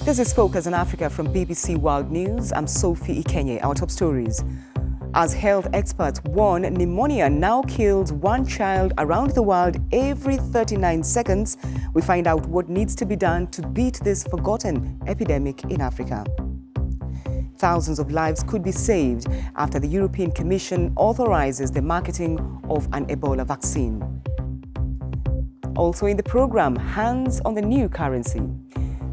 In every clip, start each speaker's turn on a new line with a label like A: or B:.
A: This is Focus on Africa from BBC World News. I'm Sophie Ikenye. Our top stories. As health experts warn, pneumonia now kills one child around the world every 39 seconds, we find out what needs to be done to beat this forgotten epidemic in Africa. Thousands of lives could be saved after the European Commission authorizes the marketing of an Ebola vaccine. Also in the program, hands on the new currency.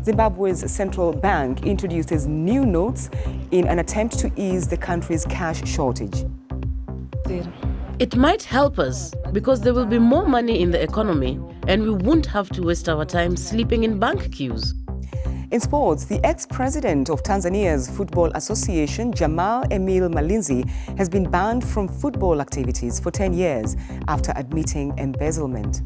A: Zimbabwe's central bank introduces new notes in an attempt to ease the country's cash shortage.
B: It might help us because there will be more money in the economy and we won't have to waste our time sleeping in bank queues.
A: In sports, the ex-president of Tanzania's Football Association, Jamal Emil Malinzi, has been banned from football activities for 10 years after admitting embezzlement.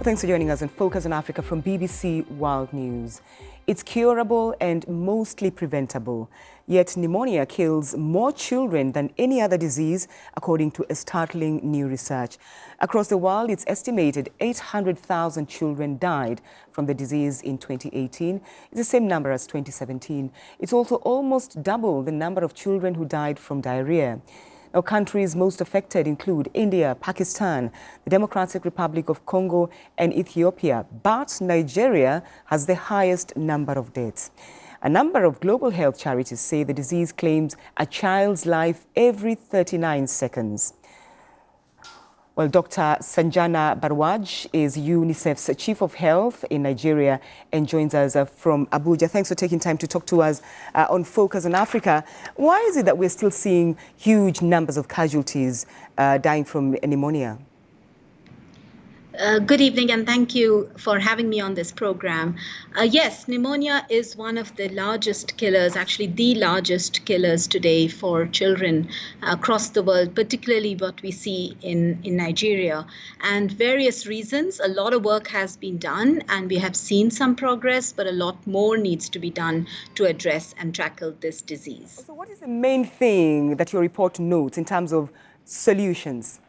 A: Thanks for joining us on Focus on Africa from BBC World News. It's curable and mostly preventable, yet pneumonia kills more children than any other disease, according to a startling new research. Across the world, it's estimated 800,000 children died from the disease in 2018. It's the same number as 2017. It's also almost double the number of children who died from diarrhea. Now, countries most affected include India, Pakistan, the Democratic Republic of Congo, and Ethiopia. But Nigeria has the highest number of deaths. A number of global health charities say the disease claims a child's life every 39 seconds. Well, Dr. Sanjana Barwaj is UNICEF's Chief of Health in Nigeria and joins us from Abuja. Thanks for taking time to talk to us on Focus on Africa. Why is it that we're still seeing huge numbers of casualties dying from pneumonia?
C: Good evening, and thank you for having me on this program. Yes, pneumonia is one of the largest killers, actually the largest killers today for children across the world, particularly what we see in Nigeria. And various reasons, a lot of work has been done, and we have seen some progress, but a lot more needs to be done to address and tackle this disease.
A: So what is the main thing that your report notes in terms of solutions?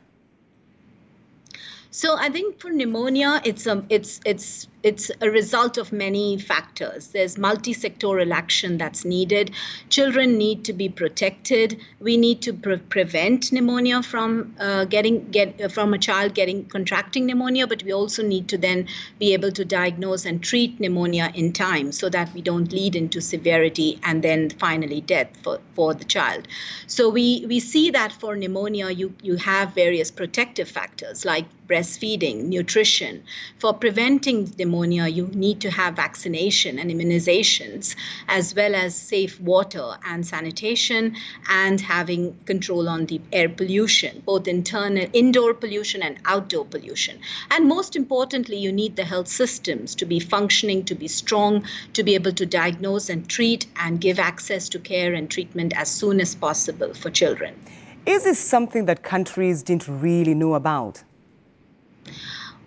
C: So I think for pneumonia, it's a result of many factors. There's multi-sectoral action that's needed. Children need to be protected. We need to prevent pneumonia from from a child contracting pneumonia, but we also need to then be able to diagnose and treat pneumonia in time so that we don't lead into severity and then finally death for the child. So we see that for pneumonia, you have various protective factors like breastfeeding, nutrition. For preventing pneumonia, you need to have vaccination and immunizations, as well as safe water and sanitation, and having control on the air pollution, both indoor pollution and outdoor pollution. And most importantly, you need the health systems to be functioning, to be strong, to be able to diagnose and treat and give access to care and treatment as soon as possible for children.
A: Is this something that countries didn't really know about?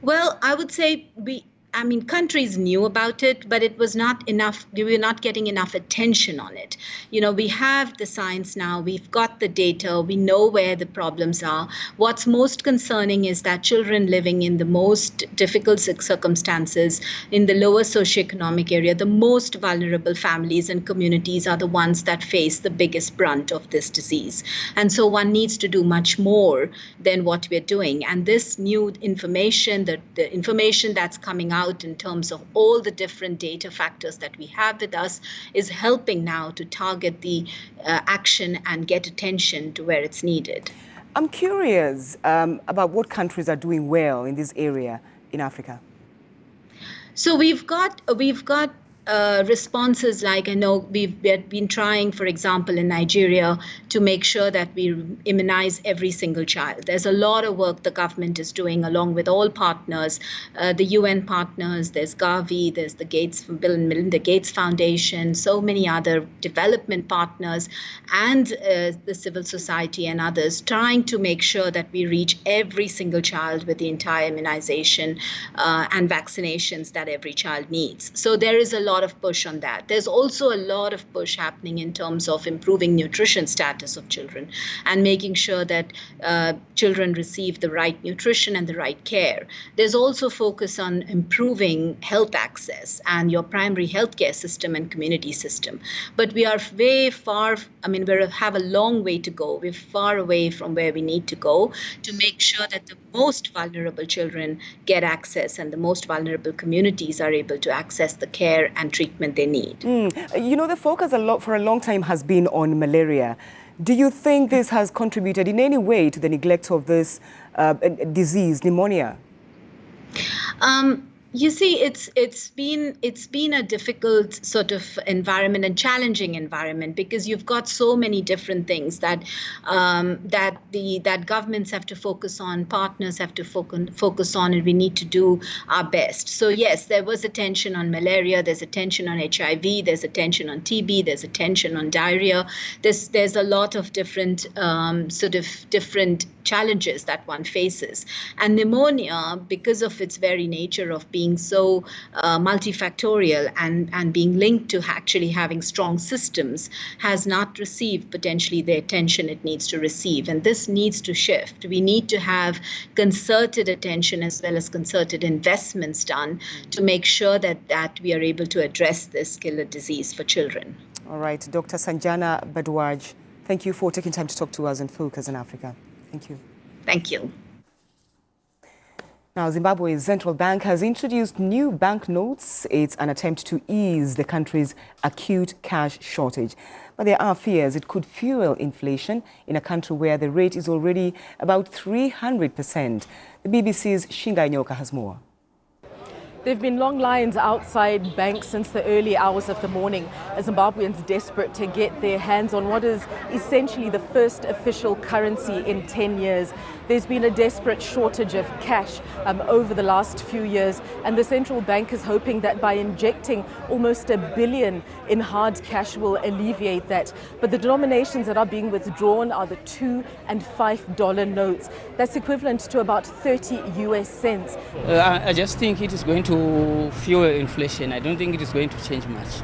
C: Well, I would say countries knew about it, but it was not enough. We were not getting enough attention on it. We have the science now. We've got the data. We know where the problems are. What's most concerning is that children living in the most difficult circumstances, in the lower socioeconomic area, the most vulnerable families and communities are the ones that face the biggest brunt of this disease. And so one needs to do much more than what we're doing. And this new information, the information that's coming out in terms of all the different data factors that we have with us, is helping now to target the action and get attention to where it's needed.
A: I'm curious about what countries are doing well in this area in Africa.
C: So we've got responses like, I know we've been trying, for example, in Nigeria to make sure that we immunize every single child. There's a lot of work the government is doing along with all partners, the UN partners, there's Gavi, there's the Bill and Melinda Gates Foundation, so many other development partners, and the civil society and others, trying to make sure that we reach every single child with the entire immunization and vaccinations that every child needs. So there is a lot lot of push on that. There's also a lot of push happening in terms of improving nutrition status of children and making sure that children receive the right nutrition and the right care. There's also focus on improving health access and your primary healthcare system and community system. But we are way far, we have a long way to go. We're far away from where we need to go to make sure that the most vulnerable children get access and the most vulnerable communities are able to access the care and treatment they need.
A: The focus for a long time has been on malaria. Do you think this has contributed in any way to the neglect of this disease, pneumonia?
C: You see, it's been a difficult sort of environment and challenging environment because you've got so many different things that governments have to focus on, partners have to focus on, and we need to do our best. So yes, there was attention on malaria, there's attention on HIV, there's attention on TB, there's attention on diarrhea. There's a lot of different different challenges that one faces. And pneumonia, because of its very nature of being so multifactorial and being linked to actually having strong systems, has not received potentially the attention it needs to receive. And this needs to shift. We need to have concerted attention as well as concerted investments done to make sure that we are able to address this killer disease for children.
A: All right, Dr. Sanjana Bhardwaj, thank you for taking time to talk to us in Focus on Africa. Thank you.
C: Thank you.
A: Now, Zimbabwe's central bank has introduced new banknotes. It's an attempt to ease the country's acute cash shortage. But there are fears it could fuel inflation in a country where the rate is already about 300%. The BBC's Shingai Nyoka has more.
D: There have been long lines outside banks since the early hours of the morning as Zimbabweans desperate to get their hands on what is essentially the first official currency in 10 years. There's been a desperate shortage of cash over the last few years, and the central bank is hoping that by injecting almost $1 billion in hard cash will alleviate that. But the denominations that are being withdrawn are the $2 and $5 notes. That's equivalent to about 30 US cents.
E: I just think it is going to fuel inflation. I don't think it is going to change much.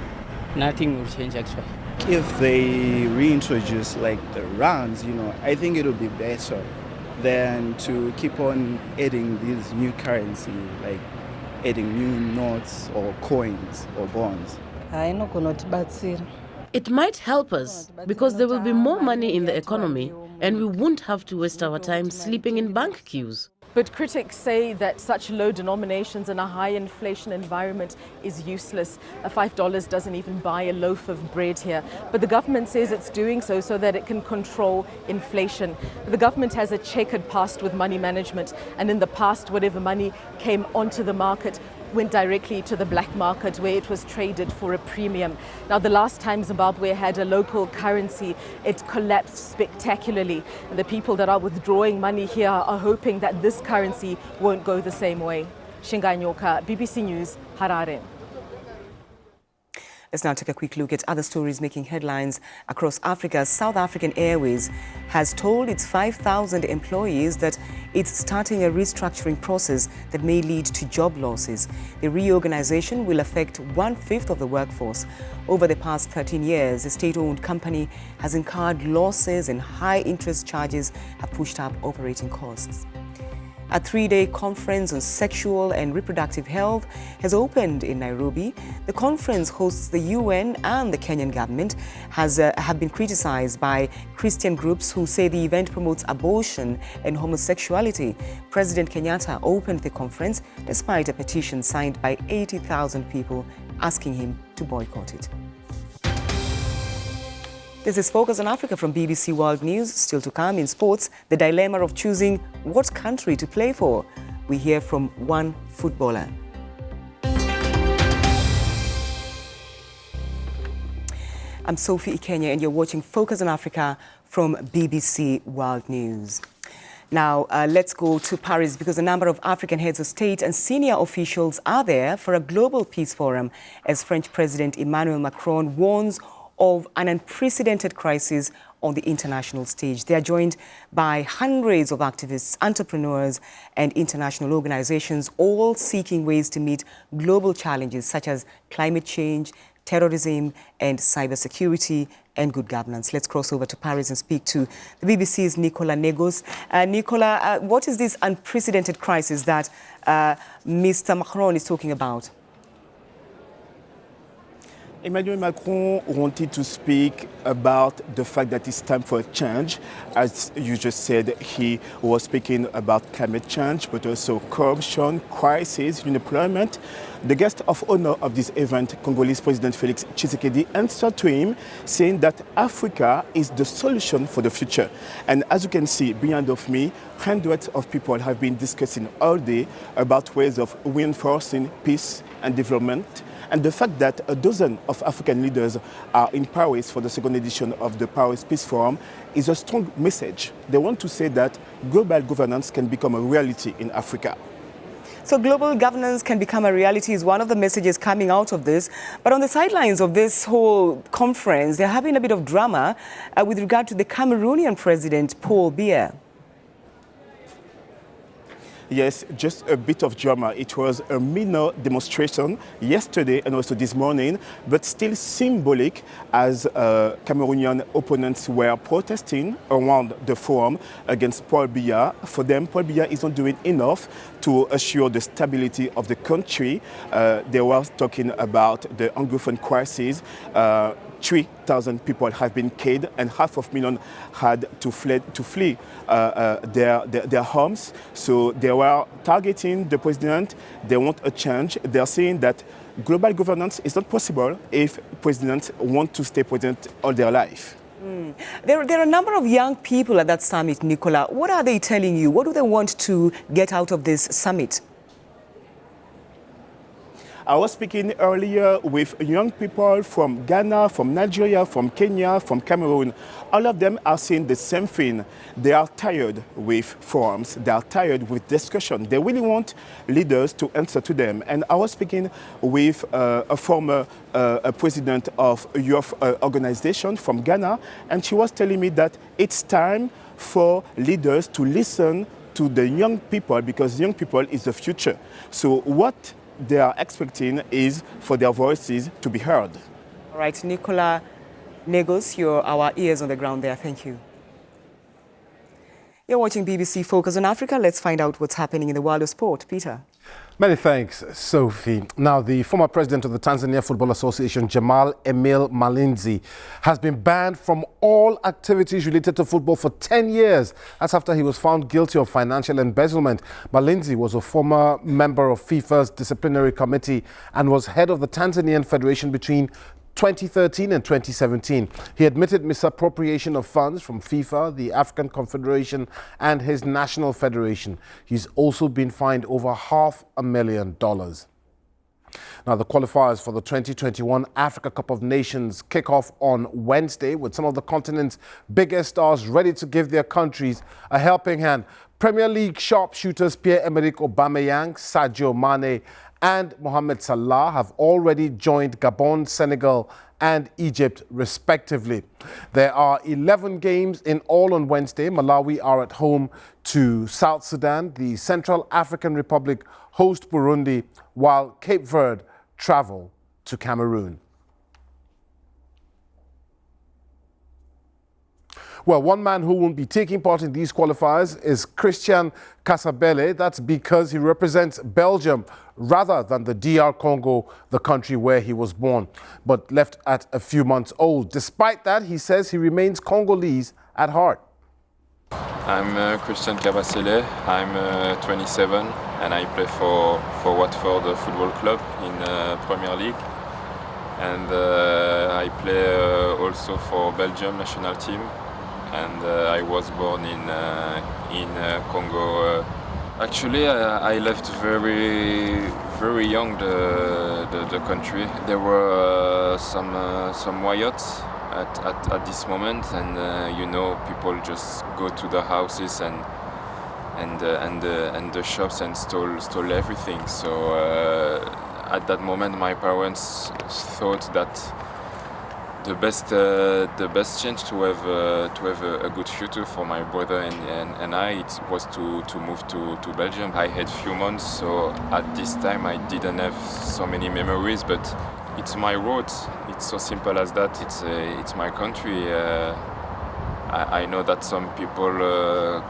E: Nothing will change actually.
F: If they reintroduce like the rands, I think it will be better than to keep on adding these new currency, like adding new notes or coins or bonds.
B: It might help us because there will be more money in the economy and we won't have to waste our time sleeping in bank queues.
D: But critics say that such low denominations in a high inflation environment is useless. $5 doesn't even buy a loaf of bread here. But the government says it's doing so that it can control inflation. The government has a checkered past with money management, and in the past, whatever money came onto the market went directly to the black market where it was traded for a premium. Now, the last time Zimbabwe had a local currency, it collapsed spectacularly. And the people that are withdrawing money here are hoping that this currency won't go the same way. Shingai Nyoka, BBC News, Harare.
A: Let's now take a quick look at other stories making headlines across Africa. South African Airways has told its 5,000 employees that it's starting a restructuring process that may lead to job losses. The reorganization will affect 1/5 of the workforce. Over the past 13 years, the state-owned company has incurred losses and high interest charges have pushed up operating costs. A 3-day conference on sexual and reproductive health has opened in Nairobi. The conference hosts the UN and the Kenyan government have been criticized by Christian groups who say the event promotes abortion and homosexuality. President Kenyatta opened the conference despite a petition signed by 80,000 people asking him to boycott it. This is Focus on Africa from BBC World News. Still to come in sports, the dilemma of choosing what country to play for. We hear from one footballer. I'm Sophie Ikenya and you're watching Focus on Africa from BBC World News. Now, let's go to Paris because a number of African heads of state and senior officials are there for a global peace forum as French President Emmanuel Macron warns of an unprecedented crisis on the international stage. They are joined by hundreds of activists, entrepreneurs, and international organizations, all seeking ways to meet global challenges such as climate change, terrorism, and cybersecurity, and good governance. Let's cross over to Paris and speak to the BBC's Nicola Negos. Nicola, what is this unprecedented crisis that Mr. Macron is talking about?
F: Emmanuel Macron wanted to speak about the fact that it's time for a change. As you just said, he was speaking about climate change, but also corruption, crisis, unemployment. The guest of honor of this event, Congolese President Felix Tshisekedi, answered to him, saying that Africa is the solution for the future. And as you can see behind of me, hundreds of people have been discussing all day about ways of reinforcing peace and development. And the fact that a dozen of African leaders are in Paris for the second edition of the Paris Peace Forum is a strong message. They want to say that global governance can become a reality in Africa.
A: So global governance can become a reality is one of the messages coming out of this. But on the sidelines of this whole conference, there have been a bit of drama with regard to the Cameroonian president, Paul Biya.
F: Yes, just a bit of drama. It was a minor demonstration yesterday and also this morning, but still symbolic as Cameroonian opponents were protesting around the forum against Paul Biya. For them, Paul Biya is not doing enough to assure the stability of the country. They were talking about the Anglophone crisis. 3,000 people have been killed and 500,000 had to flee their homes. So they were targeting the president. They want a change. They are saying that global governance is not possible if presidents want to stay president all their life.
A: There are a number of young people at that summit, Nicola. What are they telling you? What do they want to get out of this summit?
F: I was speaking earlier with young people from Ghana, from Nigeria, from Kenya, from Cameroon. All of them are saying the same thing. They are tired with forums. They are tired with discussion. They really want leaders to answer to them. And I was speaking with a former president of a youth organization from Ghana, and she was telling me that it's time for leaders to listen to the young people because young people is the future. So what they are expecting is for their voices to be heard.
A: All right, Nicola Negos, you're our ears on the ground there. Thank you. You're watching BBC Focus on Africa. Let's find out what's happening in the world of sport. Peter.
G: Many thanks, Sophie. Now, the former president of the Tanzania Football Association, Jamal Emil Malinzi, has been banned from all activities related to football for 10 years. That's after he was found guilty of financial embezzlement. Malinzi was a former member of FIFA's disciplinary committee and was head of the Tanzanian Federation between 2013 and 2017. He admitted misappropriation of funds from FIFA, the African Confederation, and his national federation. He's also been fined over $500,000. Now, the qualifiers for the 2021 Africa Cup of Nations kick off on Wednesday with some of the continent's biggest stars ready to give their countries a helping hand. Premier League sharpshooters Pierre-Emerick Aubameyang, Sadio Mane, and Mohamed Salah have already joined Gabon, Senegal, and Egypt, respectively. There are 11 games in all on Wednesday. Malawi are at home to South Sudan. The Central African Republic host Burundi, while Cape Verde travel to Cameroon. Well, one man who won't be taking part in these qualifiers is Christian Casabele. That's because he represents Belgium rather than the DR Congo, the country where he was born, but left at a few months old. Despite that, he says he remains Congolese at heart.
H: I'm Christian Casabele. I'm 27 and I play for Watford Football Club in Premier League. And I play also for Belgium national team. And I was born in Congo. Actually, I left very young the country. There were some riots at this moment, and you know, people just go to the houses and the shops and stole everything. So at that moment, my parents thought that the best chance to have a good future for my brother and I, it was to move to Belgium. I had few months, so at this time I didn't have so many memories, but it's my road. It's so simple as that. It's my country. I know that some people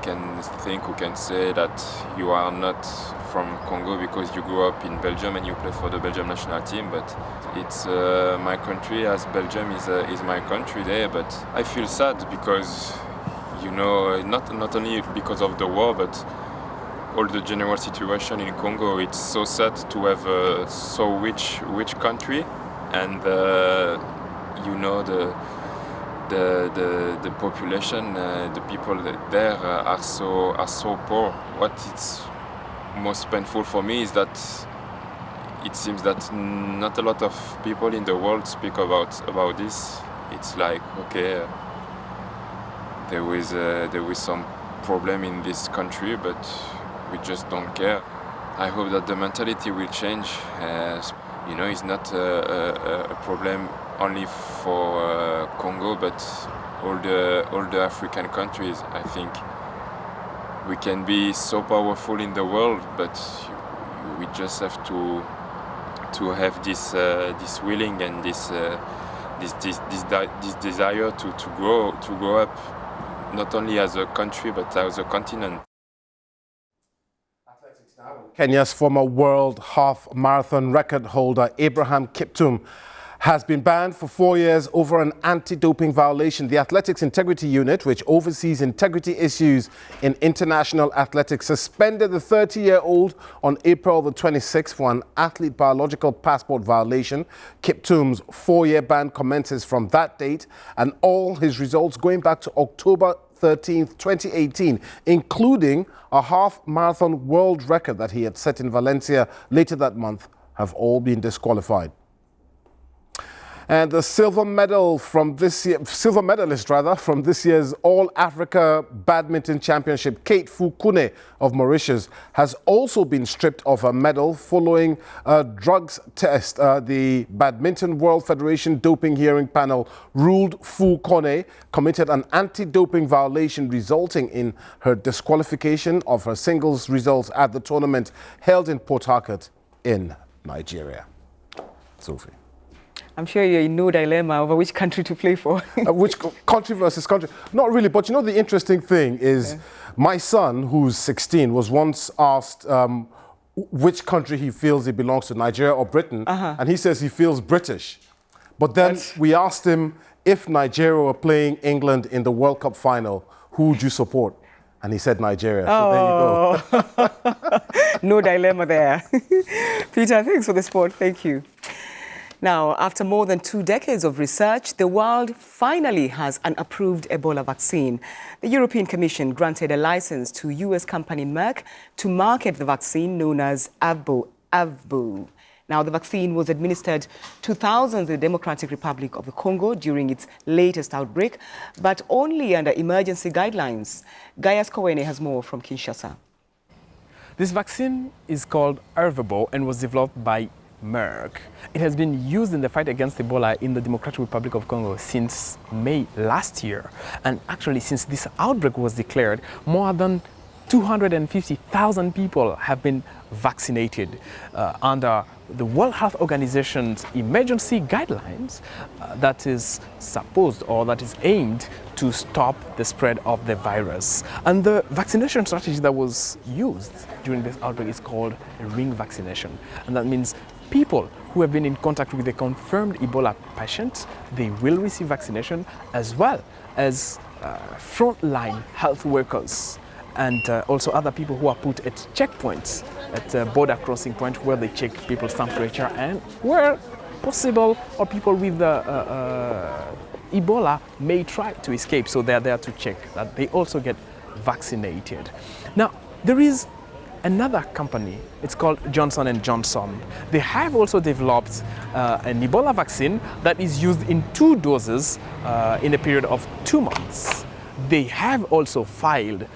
H: can think or can say that you are not from Congo because you grew up in Belgium and you play for the Belgium national team, but it's my country, as Belgium is my country there. But I feel sad because, you know, not only because of the war, but all the general situation in Congo. It's so sad to have a so rich country, and you know the population, the people there are so poor. What it's most painful for me is that it seems that not a lot of people in the world speak about this. It's like, okay, there is some problem in this country, but we just don't care. I hope that the mentality will change. You know, it's not a problem only for Congo, but all the African countries. I think we can be so powerful in the world, but we just have to have this willing and this desire to grow up, not only as a country but as a continent.
G: Kenya's former world half marathon record holder Abraham Kiptum has been banned for 4 years over an anti-doping violation. The Athletics Integrity Unit, which oversees integrity issues in international athletics, suspended the 30-year-old on April the 26th for an athlete biological passport violation. Kiptum's 4-year ban commences from that date, and all his results going back to October 13th, 2018, including a half-marathon world record that he had set in Valencia later that month, have all been disqualified. And the silver medalist from this year's All-Africa Badminton Championship, Kate Fukune of Mauritius, has also been stripped of her medal following a drugs test. The Badminton World Federation Doping Hearing Panel ruled Fukune committed an anti-doping violation, resulting in her disqualification of her singles results at the tournament held in Port Harcourt in Nigeria. Sophie.
A: I'm sure you're in no dilemma over which country to play for.
G: Which country versus country? Not really, but you know the interesting thing is my son, who's 16, was once asked which country he feels he belongs to, Nigeria or Britain, and he says he feels British. But then we asked him if Nigeria were playing England in the World Cup final, who would you support? And he said Nigeria. So there you go.
A: No dilemma there. Peter, thanks for the sport. Thank you. Now, after more than 2 decades of research, the world finally has an approved Ebola vaccine. The European Commission granted a license to US company Merck to market the vaccine known as Avbu. Now, the vaccine was administered to thousands in the Democratic Republic of the Congo during its latest outbreak, but only under emergency guidelines. Gaius Kowene has more from Kinshasa.
I: This vaccine is called Avbu and was developed by Merck. It has been used in the fight against Ebola in the Democratic Republic of Congo since May last year. And actually, since this outbreak was declared, more than 250,000 people have been vaccinated under the World Health Organization's emergency guidelines that is supposed or that is aimed to stop the spread of the virus. And the vaccination strategy that was used during this outbreak is called ring vaccination. And that means people who have been in contact with a confirmed Ebola patient, they will receive vaccination, as well as frontline health workers and also other people who are put at checkpoints, at border crossing point where they check people's temperature and where possible or people with Ebola may try to escape. So they're there to check that they also get vaccinated. Now, there is another company, it's called Johnson & Johnson. They have also developed an Ebola vaccine that is used in 2 doses in a period of 2 months. They have also filed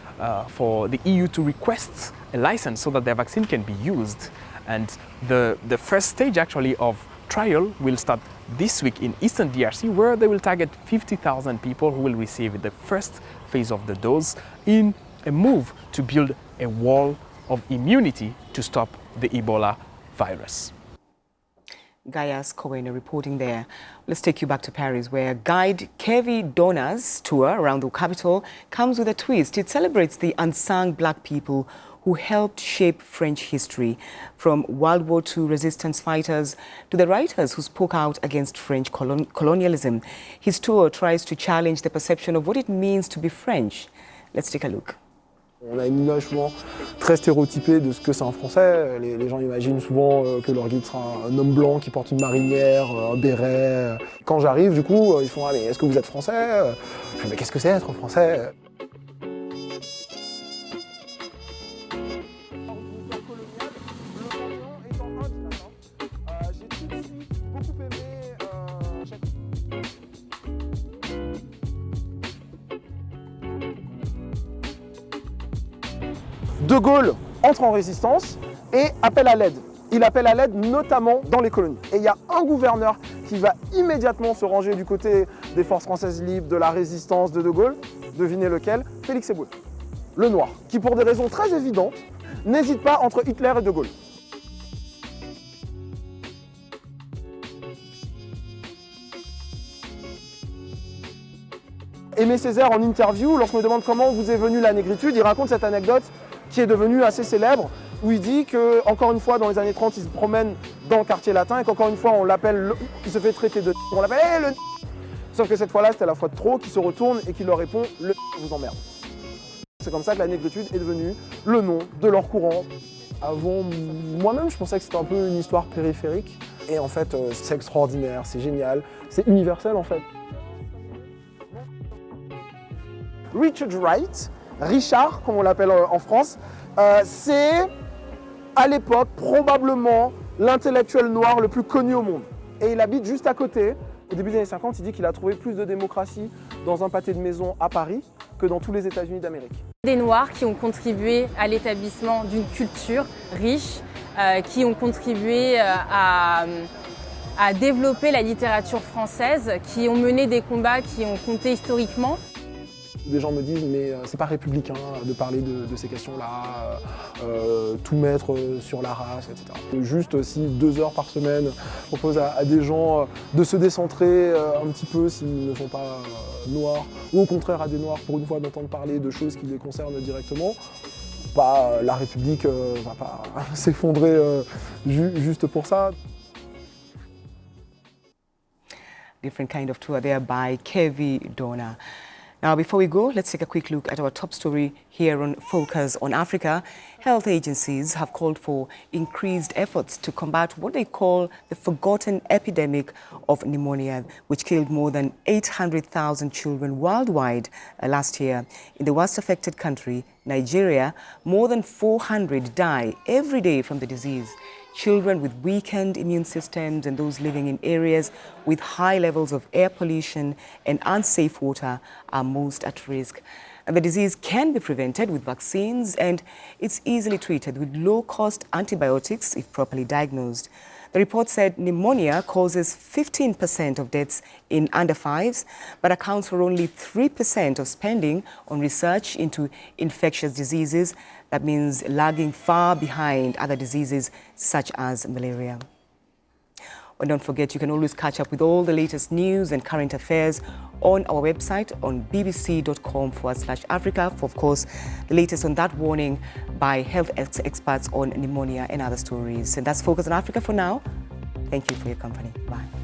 I: for the EU to request a license so that their vaccine can be used. And the first stage actually of trial will start this week in Eastern DRC, where they will target 50,000 people who will receive the first phase of the dose in a move to build a wall of immunity to stop the Ebola virus.
A: Gaius Cohen reporting there. Let's take you back to Paris, where Guide Kevin Donna's tour around the capital comes with a twist. It celebrates the unsung black people who helped shape French history, from World War II resistance fighters to the writers who spoke out against French colonialism. His tour tries to challenge the perception of what it means to be French. Let's take a look.
J: On a une image souvent très stéréotypée de ce que c'est un Français. Les gens imaginent souvent que leur guide sera un homme blanc qui porte une marinière, un béret. Quand j'arrive, du coup, ils font « Ah, mais est-ce que vous êtes Français ?» Je dis « Mais qu'est-ce que c'est être Français ?» De Gaulle entre en résistance et appelle à l'aide. Il appelle à l'aide notamment dans les colonies. Et il y a un gouverneur qui va immédiatement se ranger du côté des forces françaises libres, de la résistance de Gaulle. Devinez lequel? Félix Éboué, le noir, qui pour des raisons très évidentes n'hésite pas entre Hitler et De Gaulle. Aimé Césaire, en interview, lorsqu'on me demande comment vous est venue la négritude, il raconte cette anecdote qui est devenue assez célèbre, où il dit que, encore une fois, dans les années 30, il se promène dans le quartier latin et qu'encore une fois, on l'appelle, il se fait traiter de on l'appelle hey, le sauf que cette fois-là, c'était la fois de trop, qui se retourne et qui leur répond le vous emmerde. C'est comme ça que la négritude est devenue le nom de leur courant. Avant, moi-même, je pensais que c'était un peu une histoire périphérique. Et en fait, c'est extraordinaire, c'est génial, c'est universel en fait. Richard Wright, Richard, comme on l'appelle en France, c'est à l'époque probablement l'intellectuel noir le plus connu au monde. Et il habite juste à côté. Au début des années 50, il dit qu'il a trouvé plus de démocratie dans un pâté de maison à Paris que dans tous les États-Unis d'Amérique.
K: Des Noirs qui ont contribué à l'établissement d'une culture riche, qui ont contribué à développer la littérature française, qui ont mené des combats qui ont compté historiquement.
J: Des gens me disent mais c'est pas républicain de parler de ces questions-là, tout mettre sur la race, etc. Juste si 2 heures par semaine propose à des gens de se décentrer un petit peu s'ils ne sont pas noirs, ou au contraire à des noirs pour une fois d'entendre parler de choses qui les concernent directement, la République va pas s'effondrer juste pour ça.
A: Different kind of tour there by Kevin Donna. Now, before we go, let's take a quick look at our top story here on Focus on Africa. Health agencies have called for increased efforts to combat what they call the forgotten epidemic of pneumonia, which killed more than 800,000 children worldwide last year. In the worst affected country, Nigeria, more than 400 die every day from the disease. Children with weakened immune systems and those living in areas with high levels of air pollution and unsafe water are most at risk. And the disease can be prevented with vaccines, and it's easily treated with low-cost antibiotics if properly diagnosed. The report said pneumonia causes 15% of deaths in under 5s, but accounts for only 3% of spending on research into infectious diseases. That means lagging far behind other diseases such as malaria. And don't forget, you can always catch up with all the latest news and current affairs on our website on bbc.com/Africa for, of course, the latest on that warning by health experts on pneumonia and other stories. And that's Focus on Africa for now. Thank you for your company. Bye.